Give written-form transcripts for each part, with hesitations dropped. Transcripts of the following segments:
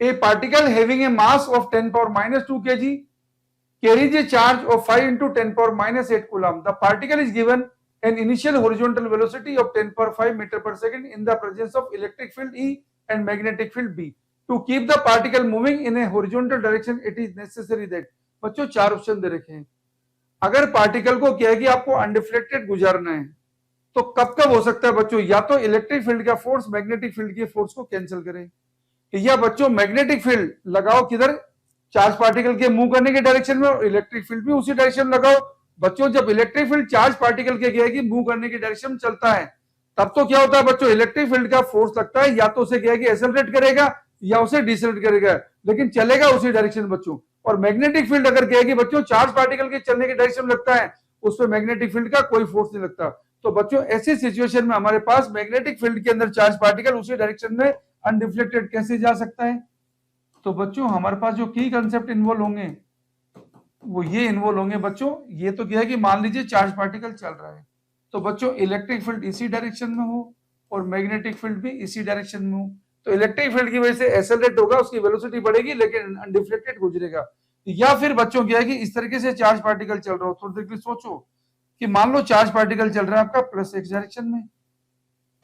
A particle having a mass of 10 power minus 2 kg carries a charge of 5 into 10 power minus 8 coulomb. The particle is given an initial horizontal velocity of 10 power 5 meter per second in the presence of electric field E and magnetic field B. To keep the particle moving in a horizontal direction, it is necessary that बच्चों चार option दे रखे हैं। अगर particle को क्या है कि आपको अनडिफ्लेक्टेड गुजारना है तो कब कब हो सकता है बच्चों, या तो इलेक्ट्रिक फील्ड का फोर्स मैग्नेटिक फील्ड के फोर्स को कैंसिल करे, या बच्चों मैग्नेटिक फील्ड लगाओ किधर, चार्ज पार्टिकल के मूव करने के डायरेक्शन में, और इलेक्ट्रिक फील्ड भी उसी डायरेक्शन में लगाओ। बच्चों जब इलेक्ट्रिक फील्ड चार्ज पार्टिकल के क्या है कि मूव करने के डायरेक्शन में चलता है तब तो क्या होता है बच्चों, इलेक्ट्रिक फील्ड का फोर्स लगता है, या तो उसे क्या है कि एक्सेलरेट करेगा या उसे डिसलेट करेगा, लेकिन चलेगा उसी डायरेक्शन में बच्चों। और मैग्नेटिक फील्ड अगर क्या है कि बच्चों चार्ज पार्टिकल के चलने के डायरेक्शन में लगता है, उस पर मैग्नेटिक फील्ड का कोई फोर्स नहीं लगता। तो बच्चों ऐसी सिचुएशन में हमारे पास मैग्नेटिक फील्ड के अंदर चार्ज पार्टिकल उसी डायरेक्शन में अनडिफ्लेक्टेड कैसे जा सकता है। तो बच्चों हमारे पास जो की कंसेप्ट इन्वॉल्व होंगे वो ये इन्वॉल्व होंगे बच्चों। ये तो क्या है कि मान लीजिए चार्ज पार्टिकल चल रहा है तो बच्चों इलेक्ट्रिक फील्ड इसी डायरेक्शन में हो और मैग्नेटिक फील्ड भी इसी डायरेक्शन में हो, तो इलेक्ट्रिक फील्ड की वजह से एक्सेलरेट होगा, उसकी वेलोसिटी बढ़ेगी लेकिन अनडिफ्लेक्टेड गुजरेगा। या फिर बच्चों क्या है कि इस तरीके से चार्ज पार्टिकल चल रहा हो, थोड़ी देर के लिए सोचो कि मान लो चार्ज पार्टिकल चल रहा है आपका प्लस एक्स डायरेक्शन में,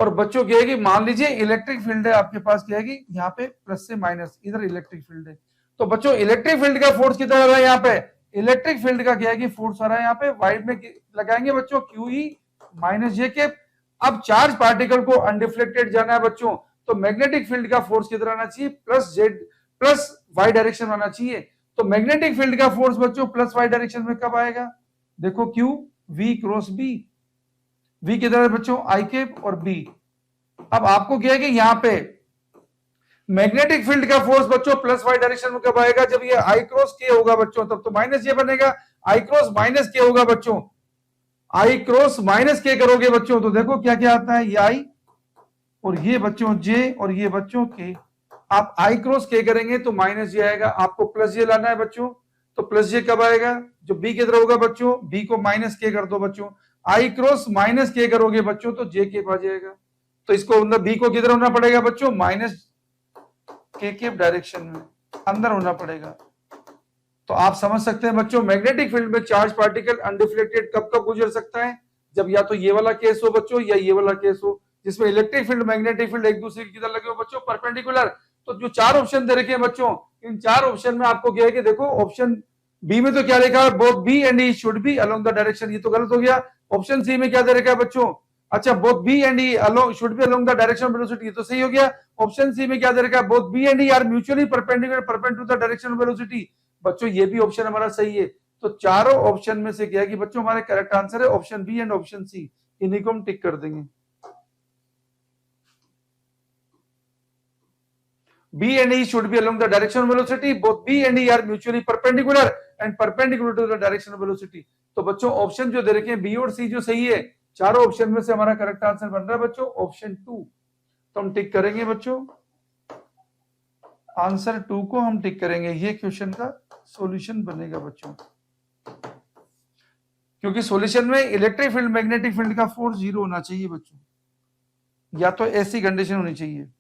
और बच्चों क्या है कि मान लीजिए इलेक्ट्रिक फील्ड है आपके पास क्या है कि यहाँ पे प्लस से माइनस, इधर इलेक्ट्रिक फील्ड है, तो बच्चों इलेक्ट्रिक फील्ड का फोर्स कितना आ रहा है यहाँ पे, इलेक्ट्रिक फील्ड का क्या है कि फोर्स आ रहा है यहाँ पे वाइड में लगाएंगे बच्चों क्यू ई माइनस जे के। अब चार्ज पार्टिकल को अनडिफ्लेक्टेड जाना है बच्चों, तो मैग्नेटिक फील्ड का फोर्स कितना आना चाहिए, plus Z plus Y direction आना चाहिए। तो मैग्नेटिक फील्ड का फोर्स बच्चों प्लस वाई डायरेक्शन में कब आएगा, देखो Q V cross B, V किधर है बच्चों आई कैप और बी। अब आपको क्या है कि यहाँ पे मैग्नेटिक फील्ड का फोर्स बच्चों प्लस वाई डायरेक्शन में कब आएगा, जब ये आई क्रॉस के होगा बच्चों, तब तो माइनस ये बनेगा, आई क्रॉस माइनस के होगा बच्चों, आई क्रॉस माइनस के करोगे बच्चों तो देखो क्या क्या आता है, ये आई और ये बच्चों जे और ये बच्चों के। आप आई क्रॉस के करेंगे तो माइनस जे आएगा, आपको प्लस जे लाना है बच्चों, तो प्लस जे कब आएगा, जो बी किधर होगा बच्चों, बी को माइनस के कर दो बच्चों, आई क्रॉस माइनस के करोगे बच्चों तो जे के आ जाएगा, तो इसको अंदर बी को किधर होना पड़ेगा बच्चों, माइनस के डायरेक्शन में अंदर होना पड़ेगा। तो आप समझ सकते हैं बच्चों मैग्नेटिक फील्ड में चार्ज पार्टिकल अनडिफ्लेक्टेड कब कब गुजर सकता है, जब या तो ये वाला केस हो बच्चों या ये वाला केस हो, जिसमें इलेक्ट्रिक फील्ड मैग्नेटिक फील्ड एक दूसरे की किधर लगे हो बच्चों, परपेंडिकुलर। तो जो चार ऑप्शन दे रखे हैं बच्चों, इन चार ऑप्शन में आपको क्या है कि देखो ऑप्शन बी में तो क्या लिखा है, both B and E should be along the direction, ये तो गलत हो गया। ऑप्शन सी में क्या दे रखा है बच्चों, अच्छा both B and E along should be along the direction of velocity, ये तो सही हो गया। ऑप्शन सी में क्या दे रखा है, both B and E are mutually perpendicular to the direction of velocity, बच्चों ये भी ऑप्शन हमारा सही है। तो चारों ऑप्शन में से क्या है कि बच्चों हमारे करेक्ट आंसर है option B and option C, इन्हीं को हम टिक कर देंगे। B and E should be along the direction of velocity. Both B and E are mutually perpendicular and perpendicular to the direction of velocity. तो बच्चों option जो दे रखे हैं बी और सी जो सही है, चारों ऑप्शन में से हमारा करेक्ट आंसर बन रहा है बच्चों ऑप्शन 2, तो हम टिक करेंगे बच्चों आंसर 2 को हम टिक करेंगे, ये क्वेश्चन का सॉल्यूशन बनेगा बच्चों, क्योंकि सॉल्यूशन में इलेक्ट्रिक फील्ड मैग्नेटिक फील्ड का फोर्स 0 होना चाहिए बच्चों, या तो ऐसी कंडीशन होनी चाहिए।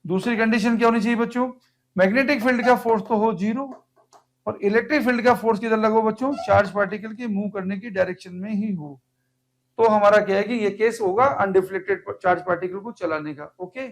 दूसरी कंडीशन क्या होनी चाहिए बच्चों, मैग्नेटिक फील्ड का फोर्स तो हो 0 और इलेक्ट्रिक फील्ड का फोर्स किधर लगो बच्चों, चार्ज पार्टिकल के मूव करने की डायरेक्शन में ही हो, तो हमारा क्या है कि ये केस होगा अनडिफ्लेक्टेड चार्ज पार्टिकल को चलाने का। ओके।